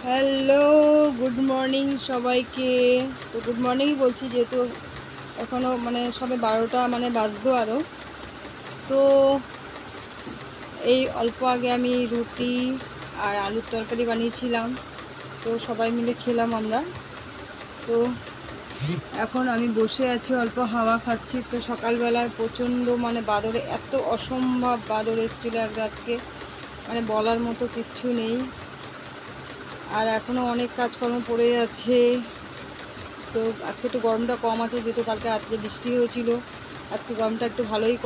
Hello, good morning সবাইকে। তো good মর্নিংই বলছি, যেহেতু এখনও সবে 12টা বাজতো আরও। তো এই অল্প আগে আমি রুটি আর আলুর তরকারি বানিয়েছিলাম, তো সবাই মিলে খেলাম আমরা। তো এখন আমি বসে আছি, অল্প হাওয়া খাচ্ছি। তো সকালবেলায় প্রচণ্ড বাদরে, এত অসম্ভব বাদর এসেছিলো আজকে, বলার মতো কিচ্ছু নেই। আর এখনও অনেক কাজকর্ম পড়ে আছে। তো আজকে একটু গরমটা কম আছে, যেহেতু কালকে রাত্রে বৃষ্টি হয়েছিল। আজকে গরমটা একটু ভালোই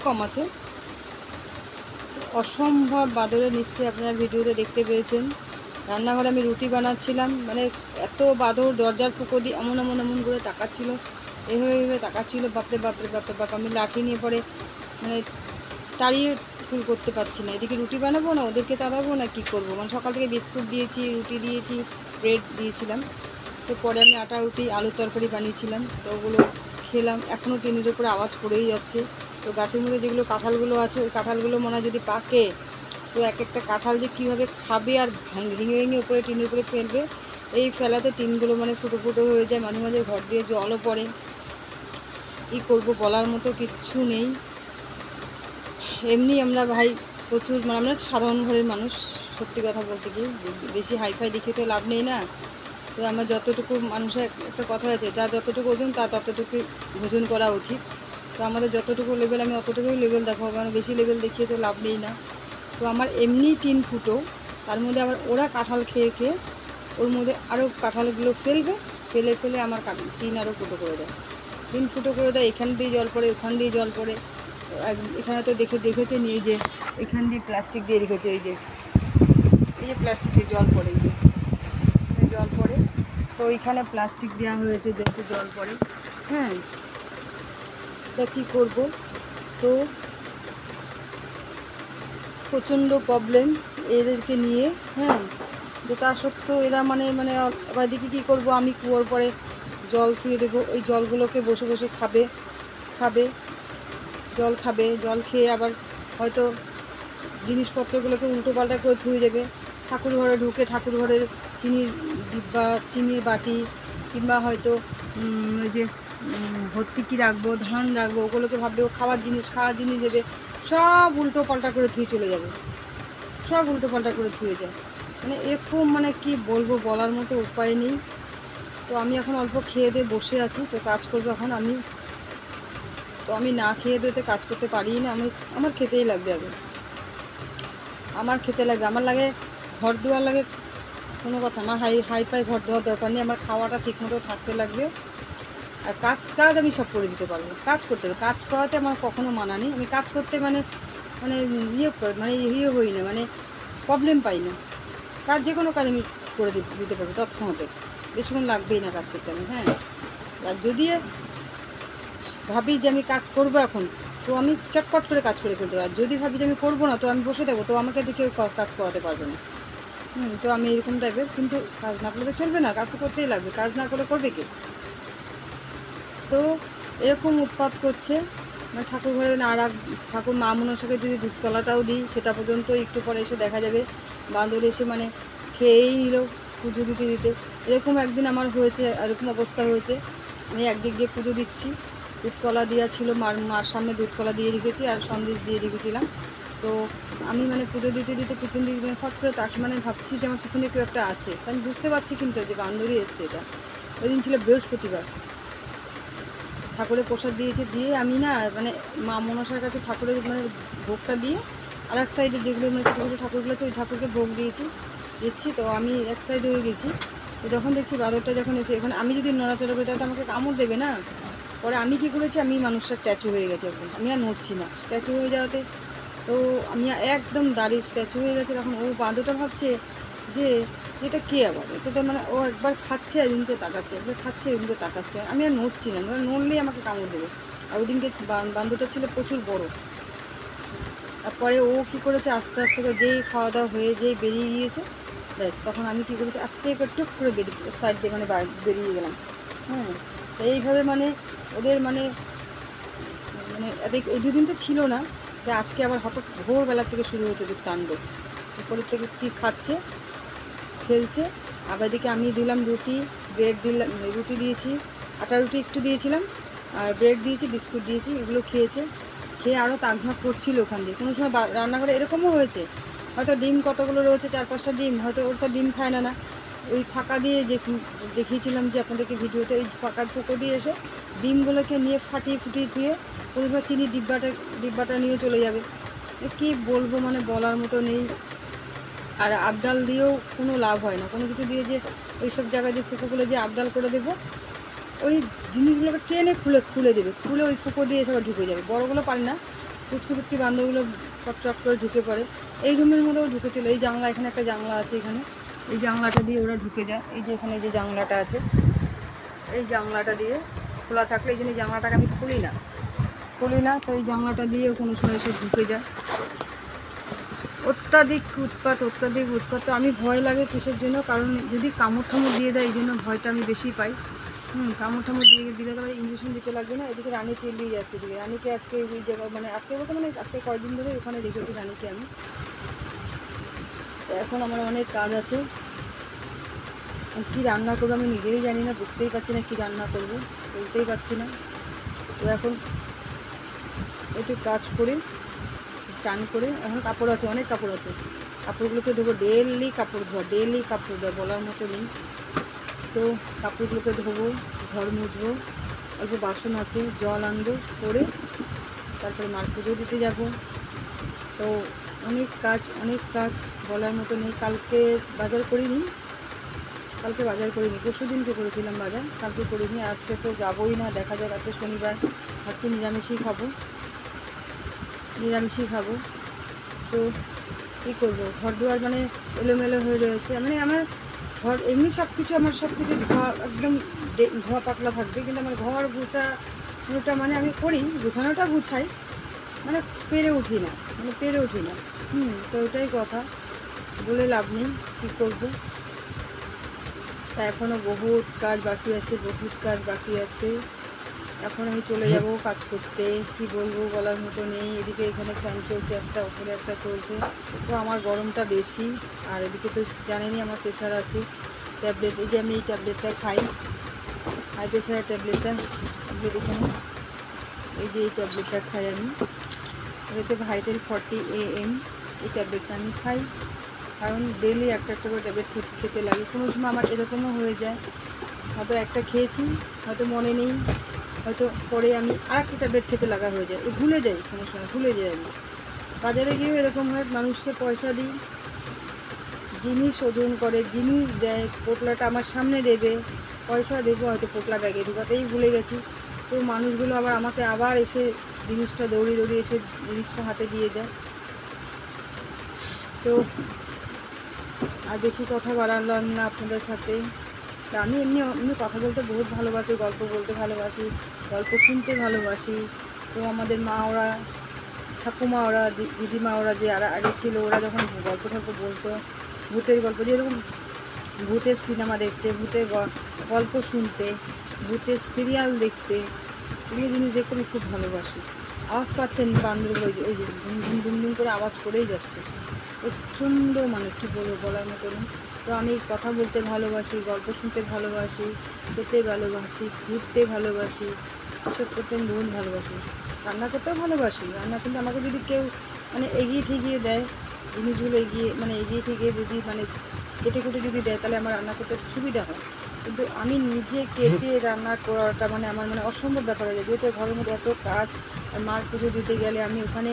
কম আছে। অসম্ভব বাদরে নিশ্চয়ই আপনারা ভিডিওতে দেখতে পেয়েছেন। রান্নাঘরে আমি রুটি বানাচ্ছিলাম, এত বাদর দরজার ফুঁকো দিয়ে এমন এমন এমন করে তাকাচ্ছিল, এভাবে তাকাচ্ছিল। বাপরে বাপরে বাপরে বাপ! আমি লাঠি নিয়ে পরে তাড়িয়ে ফুল করতে পারছি না। এদিকে রুটি বানাবো না, ওদেরকে তাড়াবো না, কী করবো? সকাল থেকে বিস্কুট দিয়েছি, রুটি দিয়েছি, ব্রেড দিয়েছিলাম। তো পরে আমি আটা রুটি আলুর তরকারি বানিয়েছিলাম, তো ওগুলো খেলাম। এখনও টিনের উপরে আওয়াজ পড়েই যাচ্ছে। তো গাছের মধ্যে যেগুলো কাঁঠালগুলো আছে, ওই কাঁঠালগুলো মনে হয় যদি পাকে, তো এক একটা কাঁঠাল যে কীভাবে খাবে আর ভেঙে ভেঙে উপরে টিনের উপরে ফেলবে। এই ফেলাতে টিনগুলো ফুটো ফুটো হয়ে যায়, মাঝে মাঝে ঘর দিয়ে জলও পড়ে। কী করবো, বলার মতো কিচ্ছু নেই। এমনি আমরা ভাই প্রচুর আমরা সাধারণ ঘরের মানুষ। সত্যি কথা বলতে কি, বেশি হাইফাই দেখে তো লাভ নেই না। তো আমার যতটুকু, মানুষের একটা কথা আছে, যা যতটুকু ওজন তা ততটুকুই ভোজন করা উচিত। তো আমাদের যতটুকু লেভেল, আমি অতটুকুই লেভেল দেখাবো, বেশি লেভেল দেখিয়ে তো লাভ নেই না। তো আমার এমনি টিন ফুটো, তার মধ্যে আবার ওরা কাঁঠাল খেয়ে খেয়ে ওর মধ্যে আরও কাঁঠালগুলো ফেলে আমার টিন আরও ফুটো করে দেয়। টিন ফুটো করে দেয়, এখান দিয়ে জল পড়ে, ওখান দিয়ে জল পড়ে। এখানে তো দেখেছেন, এই যে এখান দিয়ে প্লাস্টিক দিয়ে রেখেছে, এই যে প্লাস্টিক দিয়ে জল পড়ে, এই যে জল পড়ে। তো ওইখানে প্লাস্টিক দেওয়া হয়েছে, যাতে জল পড়ে। হ্যাঁ, তা কী করবো? তো প্রচণ্ড প্রবলেম এদেরকে নিয়ে। হ্যাঁ, তো তা সত্ত্বেও এরা এবার দেখি কী করবো, আমি কুয়োর পরে জল থুয়ে দেবো, ওই জলগুলোকে বসে বসে খাবে জল খেয়ে আবার হয়তো জিনিসপত্রগুলোকে উল্টোপাল্টা করে ধুয়ে দেবে। ঠাকুর ঘরে ঢুকে ঠাকুর ঘরের চিনির ডিব্বা, চিনির বাটি, কিংবা হয়তো ওই যে ভর্তি কী রাখবো, ধান রাখবো, ওগুলোকে ভাববে ও খাওয়ার জিনিস দেবে। সব উল্টো পাল্টা করে ধুয়ে চলে যাবে, সব উল্টো পাল্টা করে ধুয়ে যায়। এরকম কি বলবো, বলার মতো উপায় নেই। তো আমি এখন অল্প খেয়ে দিয়ে বসে আছি, তো কাজ করবো এখন আমি। তো আমি না খেয়ে দিয়ে কাজ করতে পারি না, আমার খেতেই লাগবে আগে। আমার লাগে ঘর দুয়ার লাগে, কোনো কথা। আমার হাই ঘর দেওয়ার দরকার নেই, আমার খাওয়াটা ঠিকমতো থাকতে লাগবে। আর কাজ আমি সব করে দিতে পারবো, কাজ করতে হবে। কাজ করাতে আমার কখনো মানা নেই। আমি কাজ করতে ইয়ে হই না, প্রবলেম পাই না। কাজ যে কোনো কাজ আমি করে দিতে পারবো তৎক্ষণাৎ, বেশিক্ষণ লাগবেই না কাজ করতে আমি। হ্যাঁ, আর যদি ভাবি যে আমি কাজ করবো এখন, তো আমি চটপট করে কাজ করে ফেলতে পারি। আর যদি ভাবি যে আমি করবো না, তো আমি বসে থাকবো, তো আমাকে দেখে কাজ করাতে পারবে না। তো আমি এরকম টাইপের। কিন্তু কাজ না করলে তো চলবে না, কাজ তো করতেই লাগবে, কাজ না করলে করবে কে? তো এরকম উৎপাত করছে। ঠাকুর ঘরে ঠাকুর মা মনসাকে যদি দুধ কলাটাও দিই, সেটা পর্যন্ত একটু পরে এসে দেখা যাবে বাঁদর এসে খেয়েই নিল পুজো দিতে দিতে। এরকম একদিন আমার হয়েছে, এরকম অবস্থা হয়েছে। আমি একদিক দিয়ে পুজো দিচ্ছি, দুধকলা দেওয়া ছিল, মার সামনে দুধকলা দিয়ে রেখেছি আর সন্দেশ দিয়ে রেখেছিলাম। তো আমি পুজো দিতে দিতে পিছন দিকে ফট করে তাকে ভাবছি যে আমার পিছনে কেউ একটা আছে। তা আমি বুঝতে পারছি কিন্তু যে বান্দরই এসছে। এটা ওই দিন ছিল বৃহস্পতিবার, ঠাকুরের প্রসাদ দিয়েছে, দিয়ে আমি মা মনসার কাছে ঠাকুরের ভোগটা দিয়ে আর এক সাইডে যেগুলো ছোটো ছোটো ঠাকুরগুলো আছে, ওই ঠাকুরকে ভোগ দিচ্ছি। তো আমি এক সাইডে হয়ে গেছি। তো যখন দেখছি বাদরটা যখন এসে, এখন আমি যদি নড়াচড়া করি তাহলে আমাকে কামড় দেবে না। পরে আমি কী করেছি, আমি মানুষটা স্ট্যাচু হয়ে গেছে একদম, আমি আর নড়ছি না। স্ট্যাচু হয়ে যাওয়াতে তো আমি একদম দাঁড়িয়ে স্ট্যাচু হয়ে গেছে। তখন ও বাঁদরটা ভাবছে যে যেটা কে আবার, এটা তো ও একবার খাচ্ছে আর এদিনকে তাকাচ্ছে, একবার খাচ্ছে এদিনকে তাকাচ্ছে। আমি আর নড়ছি না, নড়লেই আমাকে কামড় দেবে। আর ওদিনকে বান্দরটা ছিল প্রচুর বড়। তারপরে ও কী করেছে, আস্তে আস্তে করে যেই খাওয়া দাওয়া হয়ে যেই বেরিয়ে গিয়েছে, ব্যাস তখন আমি কী করেছি, আস্তে করে টুক করে সাইড দিয়ে বেরিয়ে গেলাম। হ্যাঁ, এইভাবে ওদের এই দুদিন তো ছিল না, আজকে আবার হঠাৎ ভোরবেলা থেকে শুরু হয়েছে দুধ তাণ্ডব। উপরের থেকে কী খাচ্ছে, খেলছে। আবার এদিকে আমি দিলাম রুটি, ব্রেড দিলাম, রুটি দিয়েছি, আটা রুটি একটু দিয়েছিলাম, আর ব্রেড দিয়েছি, বিস্কুট দিয়েছি, এগুলো খেয়েছে। খেয়ে আরও তাকঝাঁক করছিল ওখান দিয়ে। কোনো সময় রান্নাঘরে এরকমও হয়েছে, হয়তো ডিম কতগুলো রয়েছে, 4-5টা ডিম, হয়তো ওর তো ডিম খায় না, না ওই ফাঁকা দিয়ে যে দেখিয়েছিলাম যে আপনাদেরকে ভিডিওতে, ওই ফাঁকার ফুঁকো দিয়ে এসে ডিমগুলোকে নিয়ে ফাটিয়ে ফুটিয়ে ধুয়ে কোনো সময় চিনি ডিব্বাটা নিয়ে চলে যাবে। কী বলবো, মানে বলার মতো নেই। আর আবডাল দিয়েও কোনো লাভ হয় না, কোনো কিছু দিয়ে যে ওই সব জায়গায় যে ফুঁকোগুলো যে আবডাল করে দেবো, ওই জিনিসগুলোকে টেনে খুলে দেবে, খুলে ওই ফুঁকো দিয়ে সবাই ঢুকে যাবে। বড়োগুলো পারে না, পুচকি বান্ধবগুলো চট করে ঢুকে পড়ে। এই রুমের মধ্যেও ঢুকেছিল, এই জানলা, এখানে একটা জানলা আছে, এখানে এই জানলাটা দিয়ে ওরা ঢুকে যায়। এই যে এখানে যে জানলাটা আছে, এই জানলাটা দিয়ে খোলা থাকলে, এই জন্য জানলাটাকে আমি খুলি না, তো এই জানলাটা দিয়েও কোনো সময় এসে ঢুকে যায়। অত্যাধিক উৎপাত। তো আমি ভয় লাগে কিসের জন্য, কারণ যদি কামড় দিয়ে দেয়, এই জন্য ভয়টা আমি বেশি পাই। কামড় দিয়ে দিলে তো ইঞ্জেকশন দিতে লাগবে না। এদিকে রানী চিল্লিয়ে যাচ্ছে, এদিকে রানীকে আজকে ওই জায়গায়, মানে আজকে বলতে মানে আজকে কয়েকদিন ধরে ওখানে রেখেছি রানীকে আমি। তো এখন আমার অনেক কাজ আছে, কী রান্না করবো আমি নিজেই জানি না, বুঝতেই পারছি না কী রান্না করবো, বলতেই পারছি না। তো এখন একটু কাজ করে চান করে, এখন কাপড় আছে, অনেক কাপড় আছে, কাপড়গুলোকে ধোবো। ডেলি কাপড় ধোয়া, বলার মতো নেই। তো কাপড়গুলোকে ধোবো, ঘর মুছবো, অল্প বাসন আছে, জল আনবো করে, তারপরে মার পুজো দিতে যাব। তো অনেক কাজ বলার মতো নেই। কালকে বাজার করিনি, পরশু দিনকে করেছিলাম বাজার, কালকে করিনি। আজকে তো যাবোই না, দেখা যাক, আজকে শনিবার, ভাবছি নিরামিষই খাবো। তো কী করবো, ঘর দুয়ার মানে এলোমেলো হয়ে রয়েছে, মানে আমার ঘর এমনি সব কিছু ধোয়া, একদম ধোয়া পাতলা থাকবে, কিন্তু আমার ঘর গুছানোটা মানে আমি করি, গুছানোটা গুছাই, মানে পেরে উঠি না। তো ওইটাই কথা, বলে লাভ নেই, কী করবো। তা এখনও বহুত কাজ বাকি আছে। এখন আমি চলে যাব কাজ করতে, কি বলবো বলার মতো নেই। এদিকে এখানে ফ্যান চলছে একটা, ওপরে একটা চলছে, তো আমার গরমটা বেশি। আর এদিকে তো জানেনই আমার প্রেশার আছে, ট্যাবলেট, এই যে আমি এই ট্যাবলেটটা খাই, হাই প্রেশারের ট্যাবলেট এখানে, এই যে এই ট্যাবলেটটা খাই আমি, এটা হচ্ছে ভাইটাল 40 AM। এই ট্যাবলেটটা আমি খাই, কারণ ডেলি একটা করে ট্যাবলেট খেতে লাগে। কোনো সময় আমার এরকমও হয়ে যায়, হয়তো একটা খেয়েছি, হয়তো মনে নেই, হয়তো পরে আমি আর একটা ট্যাবলেট খেতে লাগা হয়ে যায়, ভুলে যাই, কোনো সময় ভুলে যাই আমি। বাজারে গিয়েও এরকম হয়, মানুষকে পয়সা দিই, জিনিস ওজন করে, জিনিস দেয়, পোটলাটা আমার সামনে দেবে, পয়সা দেবো, হয়তো পোটলা ব্যাগে ঢুকাতেই ভুলে গেছি। তো মানুষগুলো আমাকে আবার এসে জিনিসটা দৌড়িয়ে এসে জিনিসটা হাতে দিয়ে যায়। তো আর বেশি কথা বাড়ালাম না আপনাদের সাথে। তা আমি এমনি কথা বলতে বহুত ভালোবাসি, গল্প বলতে ভালোবাসি, গল্প শুনতে ভালোবাসি। তো আমাদের মা ওরা, ঠাকুমা ওরা, দিদিমা ওরা যে আগে ছিল, ওরা যখন গল্প বলতো, ভূতের গল্প, যেরকম ভূতের সিনেমা দেখতে, ভূতের গল্প শুনতে, ভূতের সিরিয়াল দেখতে, এগুলো জিনিস দেখতে আমি খুব ভালোবাসি। আওয়াজ পাচ্ছেন বান্ধব, ওই যে দুম করে আওয়াজ করেই যাচ্ছে, প্রচণ্ড, মানে কী বলবো বলার মতো নেই। তো আমি কথা বলতে ভালোবাসি, গল্প শুনতে ভালোবাসি, খেতে ভালোবাসি, ঘুরতে ভালোবাসি, এসব করতে আমি বহুত ভালোবাসি। রান্না করতেও ভালোবাসি, রান্না কিন্তু আমাকে যদি কেউ মানে এগিয়ে ঠিকিয়ে দেয়, জিনিসগুলো এগিয়ে ঠিকিয়ে যদি মানে কেটে কুটে যদি দেয়, তাহলে আমার রান্না করতে সুবিধা হয়। কিন্তু আমি নিজে কেটে রান্না করাটা মানে আমার মানে অসম্ভব ব্যাপার হয়ে যায়, যেহেতু ঘরের মধ্যে এত কাজ। আর মার পুজো দিতে গেলে আমি ওখানে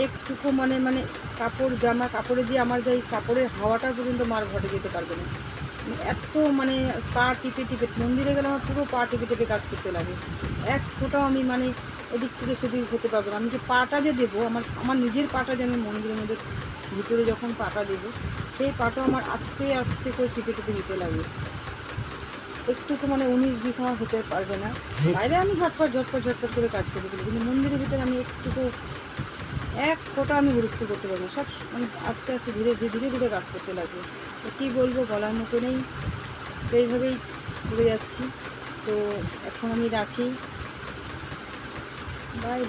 একটুকু মানে কাপড়ে যে আমার যাই, কাপড়ের হাওয়াটা পর্যন্ত মার ঘরে যেতে পারবে না, এত মানে পা টিপে মন্দিরে গেলে আমার পুরো পা টিপে কাজ করতে লাগে। এক ফোঁটাও আমি মানে এদিক থেকে সেদিক হতে পারবো না। আমি যে পাটা যে দেবো, আমার নিজের পাটা যে আমি মন্দিরের মধ্যে ভিতরে যখন পাটা দেবো, সেই পাটা আমার আস্তে আস্তে করে টিপে দিতে লাগে, একটুকু মানে 19-20 আমার হতে পারবে না। বাইরে আমি ঝটপট করে কাজ করতে পারি, কিন্তু মন্দিরের ভিতরে আমি একটুকু এক ফোঁটা আমি গুরুস্থ করতে পারবো না, সব মানে আস্তে আস্তে ধীরে কাজ করতে লাগবে। তো কী বলবো বলার মতো নেই। তো এইভাবেই করে যাচ্ছি। তো এখন আমি রাখি, বাই।